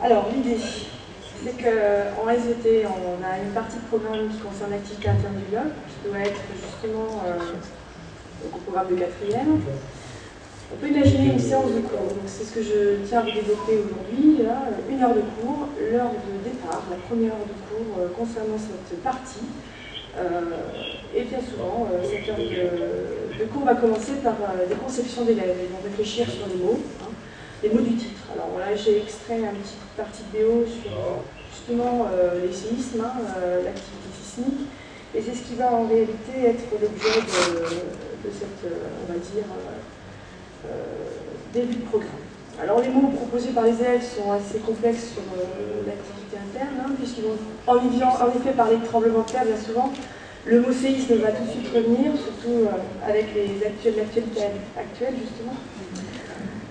Alors, l'idée, c'est qu'en SVT, on a une partie de programme qui concerne l'activité interne du GLOB, qui doit être justement au programme de 4e. On peut imaginer une séance de cours, donc c'est ce que je tiens à vous développer aujourd'hui, une heure de cours, l'heure de départ, la première heure de cours concernant cette partie. Et bien souvent, cette heure de cours va commencer par des conceptions d'élèves. Ils vont réfléchir sur les mots du titre. Alors là, j'ai extrait une petite partie de BO sur justement les séismes, l'activité sismique, et c'est ce qui va en réalité être l'objet de cette, on va dire, début de programme. Alors les mots proposés par les élèves sont assez complexes sur l'activité interne, puisqu'ils vont en effet parler de tremblement de terre bien souvent. Le mot séisme va tout de suite revenir, surtout avec l'actualité actuelle justement.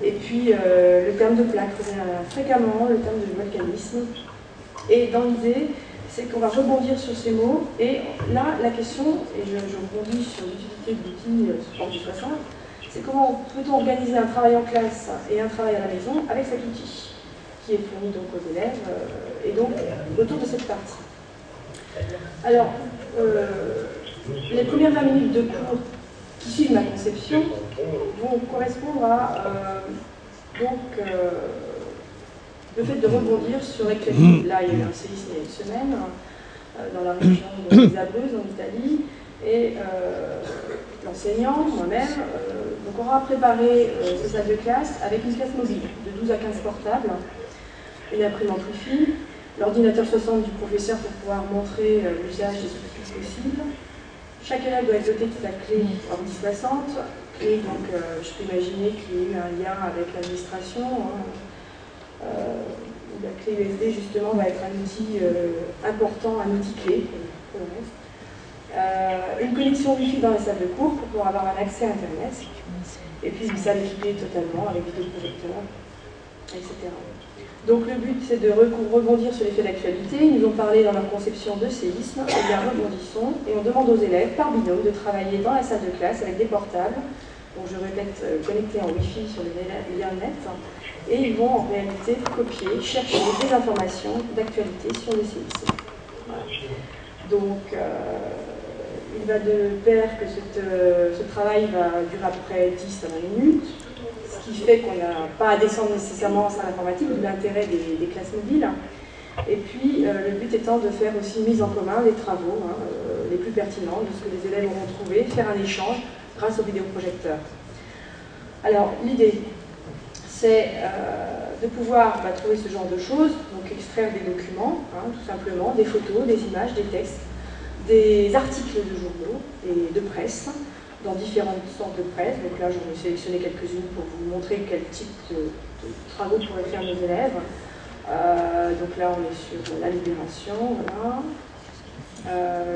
Et puis le terme de plaque revient fréquemment, le terme de volcanisme. Et dans l'idée, c'est qu'on va rebondir sur ces mots. Et là, la question, et je rebondis sur l'utilité de l'outil support du 60, c'est comment peut-on organiser un travail en classe et un travail à la maison avec cet outil qui est fourni donc aux élèves et donc autour de cette partie. Alors, les premières 20 minutes de cours qui suivent ma conception vont correspondre à le fait de rebondir sur l'actualité. Là, il y a eu un séisme il y a une semaine dans la région des Abruzzes en Italie. Et l'enseignant, moi-même, donc on aura préparé ces salles de classe avec une classe mobile de 12 à 15 portables, une imprimante Wi-Fi, l'ordinateur 60 du professeur pour pouvoir montrer l'usage des outils possibles. Chaque élève doit être doté de sa clé Ordi 60, et donc je peux imaginer qu'il y ait eu un lien avec l'administration. La clé USB justement va être un outil important, un outil clé pour le reste. Une connexion Wi-Fi dans la salle de cours pour pouvoir avoir un accès à Internet, et puis une salle équipée totalement avec vidéoprojecteur, etc. Donc le but c'est de rebondir sur les faits d'actualité. Ils nous ont parlé dans leur conception de séisme, et bien rebondissons, et on demande aux élèves par binôme de travailler dans la salle de classe avec des portables, donc je répète, connectés en Wi-Fi sur les liens net, et ils vont en réalité copier, chercher des informations d'actualité sur les séismes. Voilà. Donc, il va de pair que ce travail va durer à peu près 10 à 20 minutes, ce qui fait qu'on n'a pas à descendre nécessairement en salle informatique, d'où l'intérêt des classes mobiles. Et puis, le but étant de faire aussi une mise en commun des travaux les plus pertinents, de ce que les élèves auront trouvé, faire un échange grâce au vidéoprojecteur. Alors, l'idée, c'est de pouvoir trouver ce genre de choses, donc extraire des documents, tout simplement, des photos, des images, des textes, des articles de journaux et de presse, dans différentes sortes de presse. Donc là, j'en ai sélectionné quelques-unes pour vous montrer quel type de travaux pourraient faire nos élèves. Donc là, on est sur la Libération, voilà.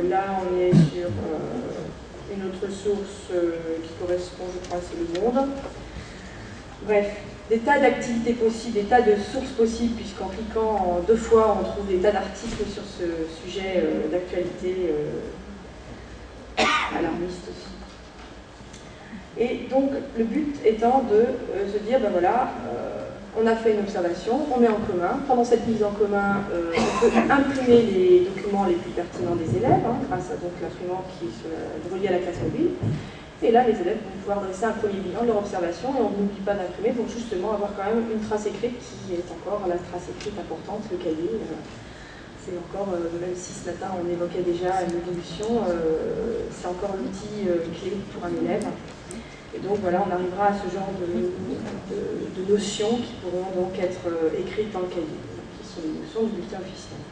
Là, on est sur une autre source qui correspond, je crois, c'est Le Monde. Bref, des tas d'activités possibles, des tas de sources possibles, puisqu'en cliquant 2 fois, on trouve des tas d'articles sur ce sujet d'actualité alarmiste aussi. Et donc, le but étant de se dire, ben voilà, on a fait une observation, on met en commun. Pendant cette mise en commun, on peut imprimer les documents les plus pertinents des élèves, grâce à l'imprimante qui est reliée à la classe mobile. Et là, les élèves vont pouvoir dresser un premier bilan de leur observation, et on n'oublie pas d'imprimer pour justement avoir quand même une trace écrite qui est encore la trace écrite importante, le cahier. C'est encore, même si ce matin on évoquait déjà une évolution, c'est encore l'outil clé pour un élève. Et donc voilà, on arrivera à ce genre de notions qui pourront donc être écrites dans le cahier, qui sont les notions du bulletin officiel.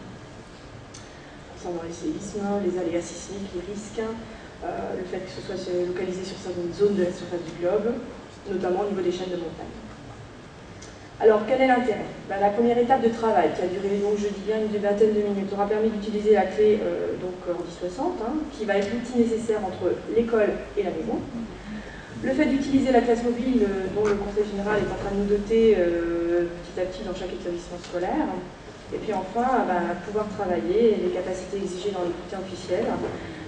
Concernant les séismes, les aléas sismiques, les risques, le fait que ce soit localisé sur certaines zones de la surface du globe, notamment au niveau des chaînes de montagne. Alors, quel est l'intérêt? La première étape de travail, qui a duré, donc, je dis bien, une vingtaine de minutes, aura permis d'utiliser la clé Ordi 60, qui va être l'outil nécessaire entre l'école et la maison. Le fait d'utiliser la classe mobile, dont le Conseil général est en train de nous doter petit à petit dans chaque établissement scolaire. Et puis enfin, pouvoir travailler les capacités exigées dans les bulletins officiels,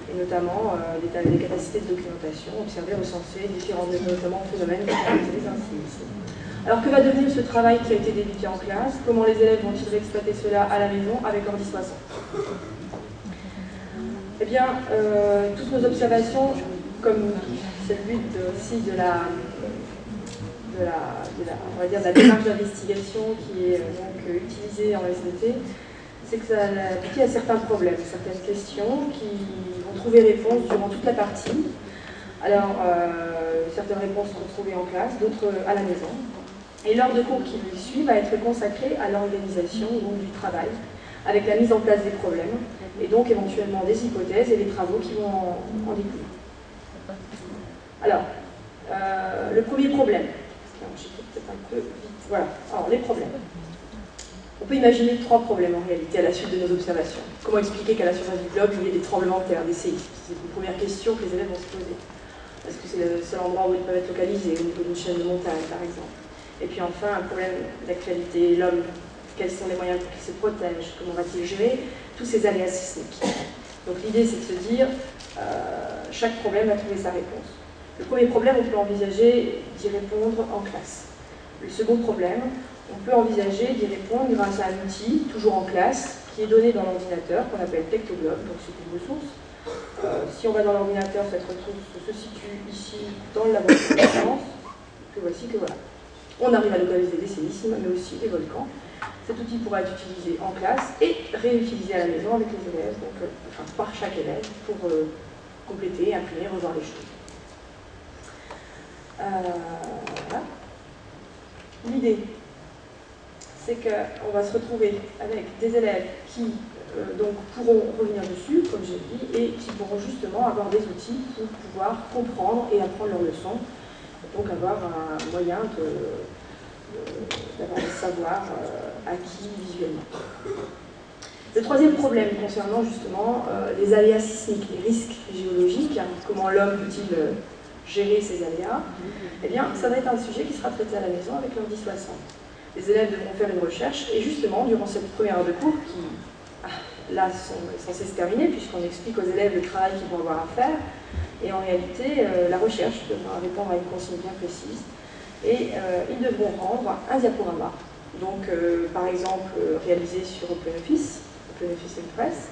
et notamment des capacités de documentation, observer, recenser différents notamment phénomènes qui caractérisent un séisme. Alors que va devenir ce travail qui a été débuté en classe? Comment les élèves vont-ils exploiter cela à la maison avec Ordi 60? Eh bien, toutes nos observations, comme c'est le but aussi de la on va dire, de la démarche d'investigation qui est donc utilisée en SVT, c'est que ça aboutit à certains problèmes, certaines questions qui vont trouver réponse durant toute la partie. Alors, certaines réponses seront trouvées en classe, d'autres à la maison. Et l'heure de cours qui lui suit va être consacrée à l'organisation du travail, avec la mise en place des problèmes, et donc éventuellement des hypothèses et des travaux qui vont en découler. Alors, le premier problème. J'étais peut-être un peu vite. Voilà, alors les problèmes. On peut imaginer 3 problèmes en réalité à la suite de nos observations. Comment expliquer qu'à la surface du globe, il y ait des tremblements de terre, des séismes? C'est une première question que les élèves vont se poser. Est-ce que c'est le seul endroit où ils peuvent être localisés, au niveau d'une chaîne de montagne par exemple? Et puis enfin, un problème d'actualité, l'homme, quels sont les moyens pour qu'il se protège? Comment va-t-il gérer tous ces aléas sismiques? Donc l'idée c'est de se dire, chaque problème va trouver sa réponse. Le premier problème, on peut envisager d'y répondre en classe. Le second problème, on peut envisager d'y répondre grâce à un outil, toujours en classe, qui est donné dans l'ordinateur, qu'on appelle Tectoglobe, donc c'est une ressource. Si on va dans l'ordinateur, cette ressource se situe ici, dans le laboratoire de sciences, que voici, que voilà. On arrive à localiser des séismes, mais aussi des volcans. Cet outil pourra être utilisé en classe et réutilisé à la maison avec les élèves, donc, enfin par chaque élève, pour compléter, imprimer, revoir les choses. Voilà. L'idée, c'est qu'on va se retrouver avec des élèves qui donc pourront revenir dessus, comme j'ai dit, et qui pourront justement avoir des outils pour pouvoir comprendre et apprendre leurs leçons, donc avoir un moyen d'avoir des savoirs acquis visuellement. Le troisième problème concernant justement les aléas sismiques, les risques géologiques, comment l'homme peut-il gérer ces aléas, eh bien, ça va être un sujet qui sera traité à la maison avec l'Ordi 60. Les élèves devront faire une recherche, et justement, durant cette première heure de cours, qui, là, est censée se terminer, puisqu'on explique aux élèves le travail qu'ils vont avoir à faire, et en réalité, la recherche devra répondre à une consigne bien précise, et ils devront rendre un diaporama, donc, par exemple, réalisé sur OpenOffice Impress.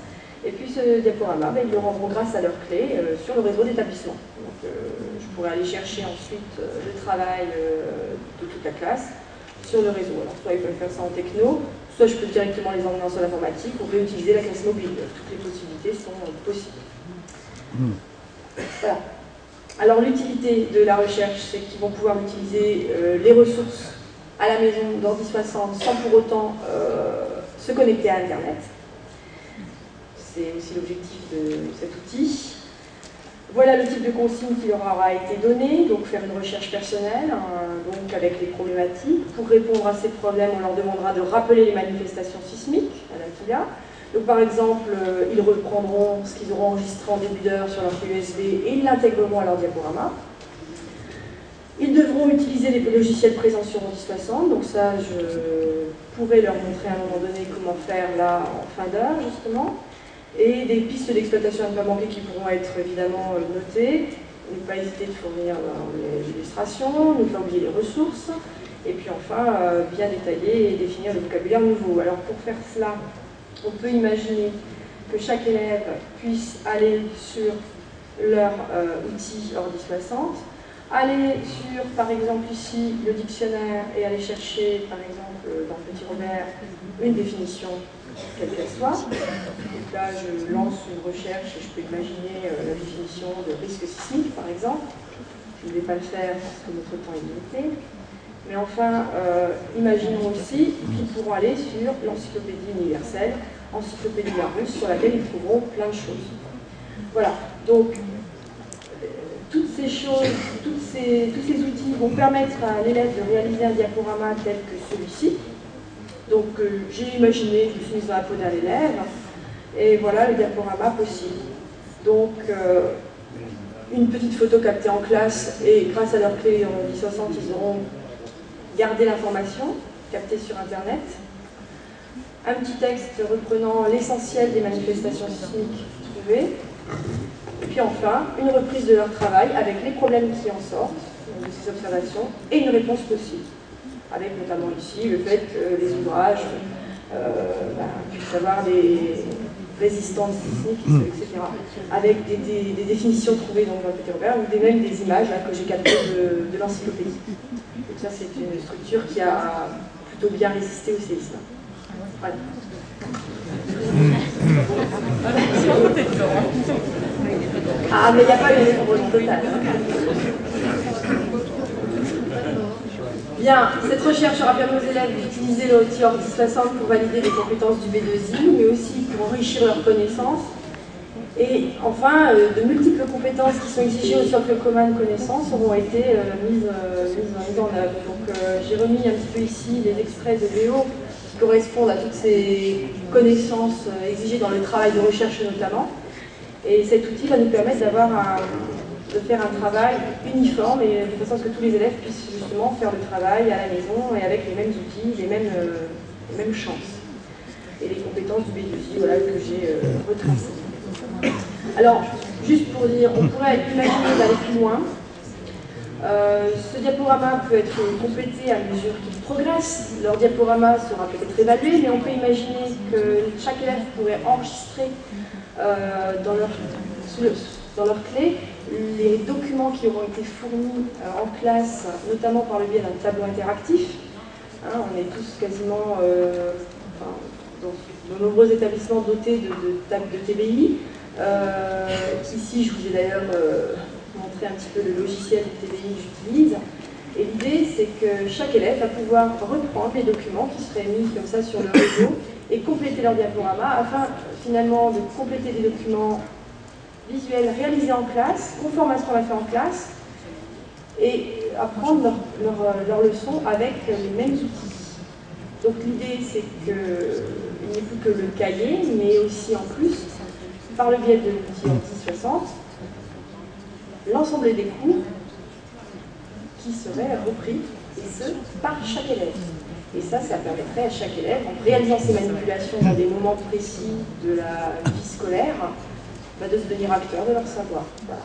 Et puis ce diaporama, ils le rendront grâce à leur clé sur le réseau d'établissement. Donc je pourrais aller chercher ensuite le travail de toute la classe sur le réseau. Alors soit ils peuvent faire ça en techno, soit je peux directement les emmener en salle informatique ou réutiliser la classe mobile. Toutes les possibilités sont possibles. Voilà. Alors l'utilité de la recherche, c'est qu'ils vont pouvoir utiliser les ressources à la maison d'Ordi 60 sans pour autant se connecter à Internet. C'est aussi l'objectif de cet outil. Voilà le type de consigne qui leur aura été donné, donc faire une recherche personnelle, donc avec les problématiques. Pour répondre à ces problèmes, on leur demandera de rappeler les manifestations sismiques à l'AQIA. Donc par exemple, ils reprendront ce qu'ils auront enregistré en début d'heure sur leur clé USB et ils l'intégreront à leur diaporama. Ils devront utiliser les logiciels présents sur Ordi 60, donc ça je pourrais leur montrer à un moment donné comment faire là en fin d'heure justement. Et des pistes d'exploitation à ne pas manquer qui pourront être évidemment notées. Ne pas hésiter de fournir les illustrations, ne pas oublier les ressources, et puis enfin bien détailler et définir le vocabulaire nouveau. Alors pour faire cela, on peut imaginer que chaque élève puisse aller sur leur outil Ordi 60, aller sur, par exemple ici, le dictionnaire et aller chercher, par exemple, dans Petit Robert, une définition, quelle qu'elle soit. Donc là, je lance une recherche et je peux imaginer la définition de risque sismique, par exemple. Je ne vais pas le faire parce que notre temps est limité. Mais enfin, imaginons aussi qu'ils pourront aller sur l'encyclopédie universelle, encyclopédie Larousse, sur laquelle ils trouveront plein de choses. Voilà, donc toutes ces choses, tous ces outils vont permettre à l'élève de réaliser un diaporama tel que celui-ci. Donc j'ai imaginé, je me suis mise dans la peau d'un élève, et voilà le diaporama possible. Donc une petite photo captée en classe, et grâce à leur clé en Ordi 60, ils auront gardé l'information captée sur Internet. Un petit texte reprenant l'essentiel des manifestations sismiques trouvées. Et puis enfin, une reprise de leur travail avec les problèmes qui en sortent, de ces observations, et une réponse possible. avec notamment ici le fait que les ouvrages puissent avoir des résistances sismiques, etc. Avec des définitions trouvées dans le Peter ou même des images là, que j'ai captées de l'encyclopédie. Donc ça, c'est une structure qui a plutôt bien résisté au séisme. Voilà. Ah, mais il n'y a pas eu l'effondrement total. Bien, cette recherche aura permis aux élèves d'utiliser le outil Ordi 60 pour valider les compétences du B2I, mais aussi pour enrichir leurs connaissances. Et enfin, de multiples compétences qui sont exigées au socle commun de connaissances auront été mises en œuvre. Donc j'ai remis un petit peu ici les extraits de Léo qui correspondent à toutes ces connaissances exigées dans le travail de recherche notamment. Et cet outil va nous permettre de faire un travail uniforme et de façon à ce que tous les élèves puissent justement faire le travail à la maison et avec les mêmes outils, les mêmes chances. Et les compétences du B2I voilà, que j'ai retracées. Alors, juste pour dire, on pourrait imaginer d'aller plus loin. Ce diaporama peut être complété à mesure qu'il progresse. Leur diaporama sera peut-être évalué, mais on peut imaginer que chaque élève pourrait enregistrer dans leur clé les documents qui auront été fournis en classe, notamment par le biais d'un tableau interactif. Hein, on est tous quasiment dans de nombreux établissements dotés de tables de TBI. Ici, je vous ai d'ailleurs montré un petit peu le logiciel de TBI que j'utilise. Et l'idée, c'est que chaque élève va pouvoir reprendre les documents qui seraient mis comme ça sur le réseau et compléter leur diaporama afin finalement de compléter des documents visuels réalisés en classe, conformes à ce qu'on a fait en classe, et apprendre leur leçon avec les mêmes outils. Donc l'idée, c'est qu'il n'y ait plus que le cahier, mais aussi en plus, par le biais de l'outil Ordi 60, l'ensemble des cours qui seraient repris, et ce, par chaque élève. Et ça permettrait à chaque élève, en réalisant ces manipulations dans des moments précis de la vie scolaire, de se devenir acteur de leur savoir. Voilà.